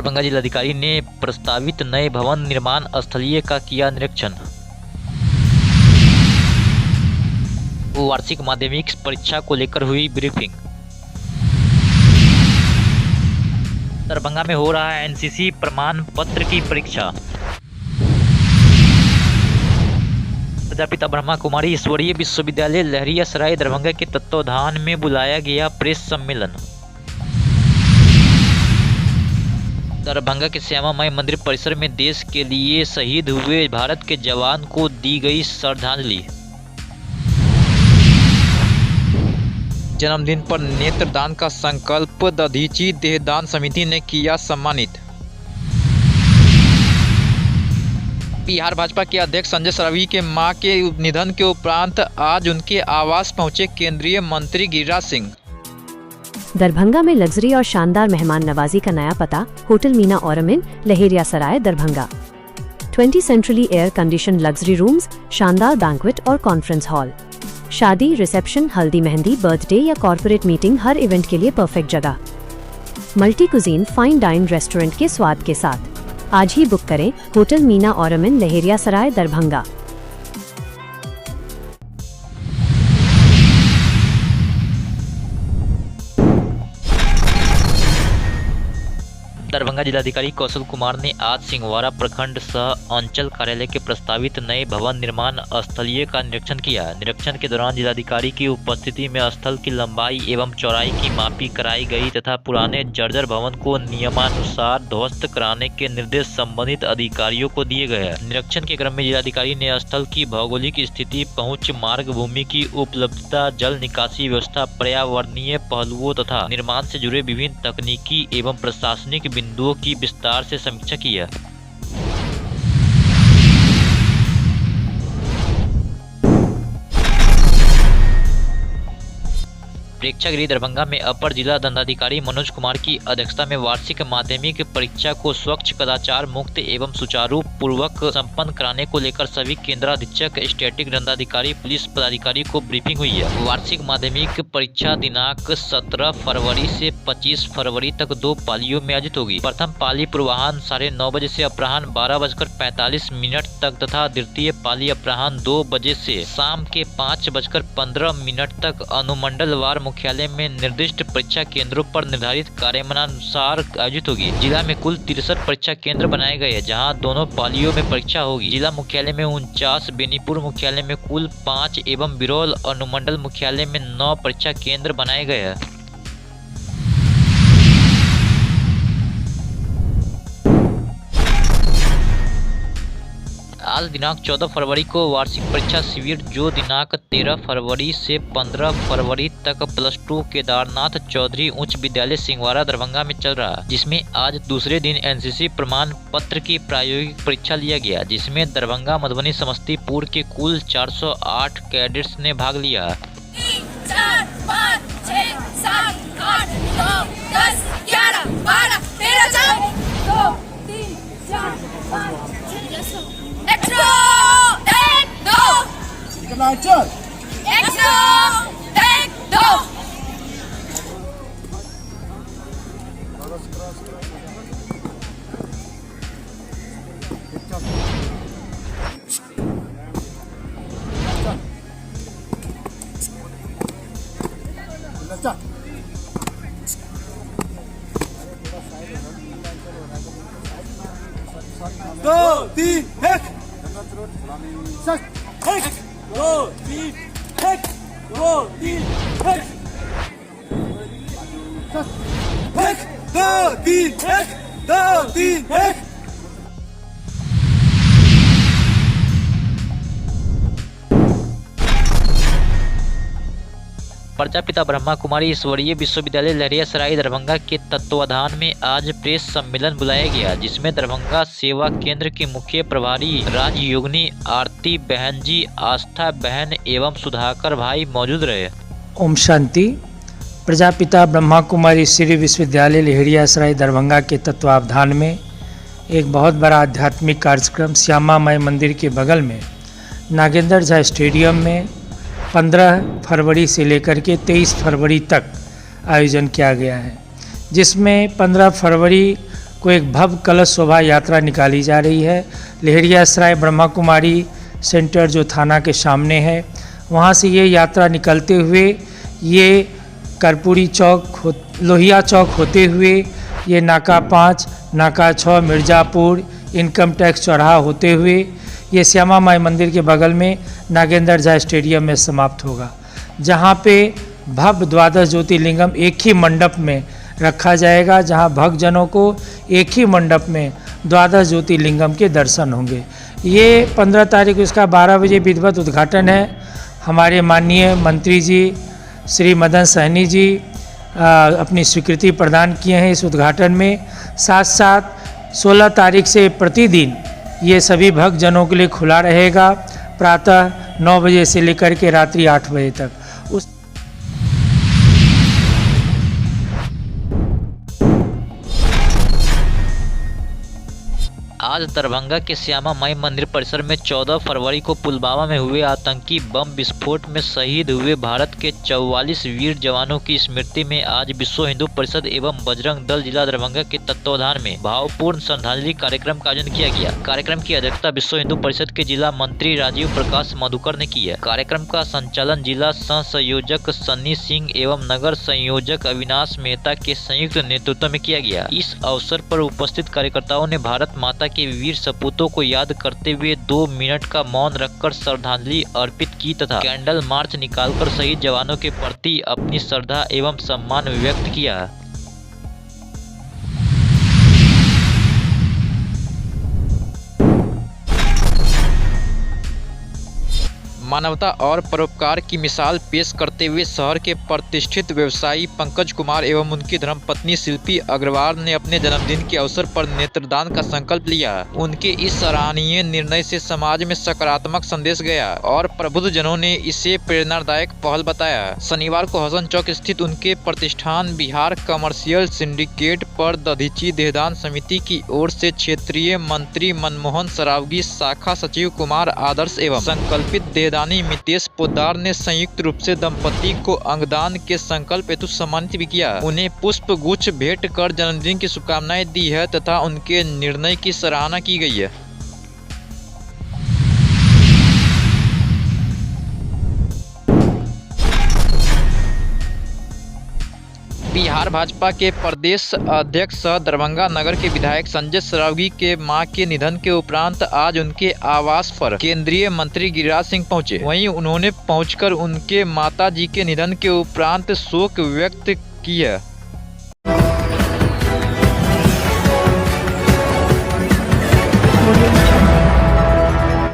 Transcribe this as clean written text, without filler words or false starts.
दरभंगा जिलाधिकारी ने प्रस्तावित नए भवन निर्माण स्थलीय का किया निरीक्षण। वार्षिक माध्यमिक परीक्षा को लेकर हुई ब्रीफिंग। दरभंगा में हो रहा है एनसीसी प्रमाण पत्र की परीक्षा। प्रजापिता ब्रह्मा कुमारी ईश्वरीय विश्वविद्यालय लहरियासराय दरभंगा के तत्वावधान में बुलाया गया प्रेस सम्मेलन। दरभंगा के श्यामा माई मंदिर परिसर में देश के लिए शहीद हुए भारत के जवान को दी गई श्रद्धांजलि। जन्मदिन पर नेत्रदान का संकल्प दधीची देहदान समिति ने किया सम्मानित। बिहार भाजपा के अध्यक्ष संजय सरवी के मां के निधन के उपरांत आज उनके आवास पहुंचे केंद्रीय मंत्री गिरिराज सिंह। दरभंगा में लग्जरी और शानदार मेहमान नवाजी का नया पता, hotel Meena Ormin, Laheriasarai Darbhanga. 20 centrally air condition luxury rooms, शानदार बैंक्वेट और कॉन्फ्रेंस हॉल। शादी, रिसेप्शन, हल्दी मेहंदी, बर्थडे या कॉर्पोरेट मीटिंग, हर इवेंट के लिए परफेक्ट जगह। Multi cuisine fine dine restaurant के स्वाद के साथ। आज ही बुक करें होटल मीना ऑरमिन, लहेरियासराय दरभंगा। दरभंगा जिलाधिकारी कौशल कुमार ने आज सिंहवाड़ा प्रखंड सह अंचल कार्यालय के प्रस्तावित नए भवन निर्माण स्थलीय का निरीक्षण किया। निरीक्षण के दौरान जिलाधिकारी की उपस्थिति में स्थल की लंबाई एवं चौड़ाई की मापी कराई गई तथा पुराने जर्जर भवन को नियमानुसार ध्वस्त कराने के निर्देश संबंधित अधिकारियों को दिए गए। निरीक्षण के क्रम में जिलाधिकारी ने स्थल की भौगोलिक स्थिति, पहुंच मार्ग, भूमि की उपलब्धता, जल निकासी व्यवस्था, पर्यावरणीय पहलुओं तथा निर्माण से जुड़े विभिन्न तकनीकी एवं प्रशासनिक बिंदुओं की विस्तार से समीक्षा की है। प्रेक्षागृह दरभंगा में अपर जिला दंडाधिकारी मनोज कुमार की अध्यक्षता में वार्षिक माध्यमिक परीक्षा को स्वच्छ, कदाचार मुक्त एवं सुचारू पूर्वक संपन्न कराने को लेकर सभी केंद्राधीक्षक, स्टैटिक दंडाधिकारी, पुलिस पदाधिकारी को ब्रीफिंग हुई है। वार्षिक माध्यमिक परीक्षा दिनांक 17 फरवरी से 25 फरवरी तक 2 पालियों में आयोजित होगी। प्रथम पाली पूर्वाह्न 9:30 बजे से अपराह्न 12:45 तक तथा द्वितीय पाली अपराह्न 2 बजे से शाम के 5:15 तक अनुमंडलवार मुख्यालय में निर्दिष्ट परीक्षा केंद्रों पर निर्धारित कार्यक्रमानुसार आयोजित होगी। जिला में कुल 63 परीक्षा केंद्र बनाए गए हैं, जहां दोनों पालियों में परीक्षा होगी। जिला मुख्यालय में 49, बेनीपुर मुख्यालय में कुल 5 एवं बिरौल अनुमंडल मुख्यालय में 9 परीक्षा केंद्र बनाए गए हैं। आज दिनांक 14 फरवरी को वार्षिक परीक्षा शिविर जो दिनांक 13 फरवरी से 15 फरवरी तक +2 केदारनाथ चौधरी उच्च विद्यालय सिंहवाड़ा दरभंगा में चल रहा, जिसमें आज दूसरे दिन एनसीसी प्रमाण पत्र की प्रायोगिक परीक्षा लिया गया, जिसमें दरभंगा, मधुबनी, समस्तीपुर के कुल 408 कैडेट्स ने भाग लिया। 3, 4, 5, 6, 7, 8, 9, 10, 11, 12, 13, 2, 3, 4, 5, 6, एक्स्ट्रा 1, 2 एक्स्ट्रा 1, 2 2, 3, 1 2, 3, 1 2, 3, 1 2, 3, 1 2, 3, 1 प्रजापिता ब्रह्मा कुमारी ईश्वरीय विश्वविद्यालय लहरियासराय दरभंगा के तत्वावधान में आज प्रेस सम्मेलन बुलाया गया, जिसमें दरभंगा सेवा केंद्र की मुख्य प्रभारी राजयोगिनी आरती बहन जी, आस्था बहन एवं सुधाकर भाई मौजूद रहे। ओम शांति। प्रजापिता ब्रह्मा कुमारी ईश्वरीय विश्वविद्यालय लहरियासराय दरभंगा के तत्वावधान में एक बहुत बड़ा आध्यात्मिक कार्यक्रम श्यामा माई मंदिर के बगल में नागेंद्र झा स्टेडियम में 15 फरवरी से लेकर के 23 फरवरी तक आयोजन किया गया है, जिसमें 15 फरवरी को एक भव्य कलश शोभा यात्रा निकाली जा रही है। लहेरियासराय ब्रह्मा कुमारी सेंटर जो थाना के सामने है, वहाँ से ये यात्रा निकलते हुए ये कर्पूरी चौक, लोहिया चौक होते हुए ये नाका 5, नाका 6, मिर्ज़ापुर, इनकम टैक्स चौराहा होते हुए ये श्यामा माई मंदिर के बगल में नागेंद्र झा स्टेडियम में समाप्त होगा, जहाँ पे भव्य द्वादश ज्योतिर्लिंगम एक ही मंडप में रखा जाएगा, जहाँ भक्तजनों को एक ही मंडप में द्वादश ज्योतिर्लिंगम के दर्शन होंगे। ये 15 तारीख को इसका 12 बजे विधिवत उद्घाटन है। हमारे माननीय मंत्री जी श्री मदन सहनी जी अपनी स्वीकृति प्रदान किए हैं इस उद्घाटन में। साथ साथ 16 तारीख से प्रतिदिन ये सभी भक्तजनों के लिए खुला रहेगा, प्रातः 9 बजे से लेकर के रात्रि 8 बजे तक। उस आज दरभंगा के श्यामा माई मंदिर परिसर में 14 फरवरी को पुलवामा में हुए आतंकी बम विस्फोट में शहीद हुए भारत के 44 वीर जवानों की स्मृति में आज विश्व हिंदू परिषद एवं बजरंग दल जिला दरभंगा के तत्वावधान में भावपूर्ण श्रद्धांजलि कार्यक्रम का आयोजन किया गया। कार्यक्रम की अध्यक्षता विश्व हिंदू परिषद के जिला मंत्री राजीव प्रकाश मधुकर ने की है। कार्यक्रम का संचालन जिला सह संयोजक सन्नी सिंह एवं नगर संयोजक अविनाश मेहता के संयुक्त नेतृत्व में किया गया। इस अवसर पर उपस्थित कार्यकर्ताओं ने भारत माता के वीर सपूतों को याद करते हुए 2 मिनट का मौन रखकर श्रद्धांजलि अर्पित की तथा कैंडल मार्च निकालकर शहीद जवानों के प्रति अपनी श्रद्धा एवं सम्मान व्यक्त किया। मानवता और परोपकार की मिसाल पेश करते हुए शहर के प्रतिष्ठित व्यवसायी पंकज कुमार एवं उनकी धर्मपत्नी शिल्पी अग्रवाल ने अपने जन्मदिन के अवसर पर नेत्रदान का संकल्प लिया। उनके इस सराहनीय निर्णय से समाज में सकारात्मक संदेश गया और प्रबुद्ध जनों ने इसे प्रेरणादायक पहल बताया। शनिवार को हसन चौक स्थित उनके प्रतिष्ठान बिहार कमर्शियल सिंडिकेट पर दधीची देहदान समिति की ओर से क्षेत्रीय मंत्री मनमोहन सरावगी, शाखा सचिव कुमार आदर्श एवं संकल्पित देहदान मितेश पोद्दार ने संयुक्त रूप से दंपति को अंगदान के संकल्प हेतु सम्मानित भी किया। उन्हें पुष्प गुच्छ भेंट कर जन्मदिन की शुभकामनाएं दी है तथा उनके निर्णय की सराहना की गई है। बिहार भाजपा के प्रदेश अध्यक्ष सह दरभंगा नगर के विधायक संजय सरावगी के मां के निधन के उपरांत आज उनके आवास पर केंद्रीय मंत्री गिरिराज सिंह पहुंचे। वहीं उन्होंने पहुंचकर उनके माता जी के निधन के उपरांत शोक व्यक्त किया।